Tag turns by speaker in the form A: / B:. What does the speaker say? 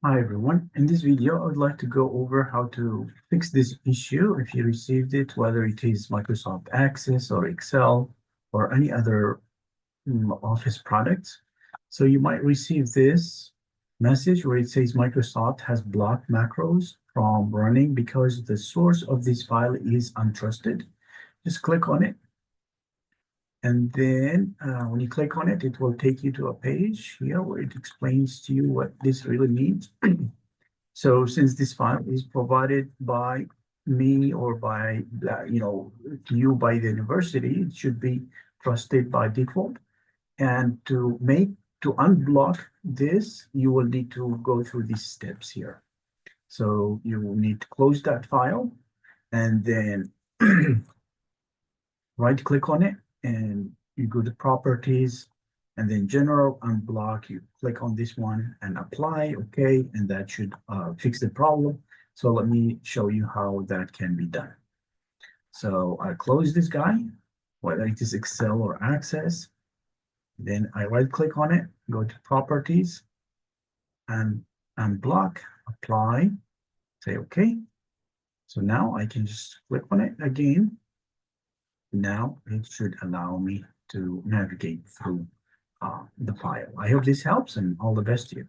A: Hi everyone. In this video, I would like to go over how to fix this issue if you received it, whether it is Microsoft Access or Excel or any other Office products. So you might receive this message where it says Microsoft has blocked macros from running because the source of this file is untrusted. Just click on it. And then when you click on it, it will take you to a page here where it explains to you what this really means. So since this file is provided by me or by, you by the university, it should be trusted by default. And to unblock this, you will need to go through these steps here. So you will need to close that file and then right click on it and you go to properties and then general unblock. You click on this one and apply. Okay, and that should fix the problem. So let me show you how that can be done. So I close this guy, whether it is Excel or Access. Then I right click on it, go to properties and unblock, apply, say okay. So now I can just click on it again. Now it should allow me to navigate through the file. I hope this helps and all the best to you.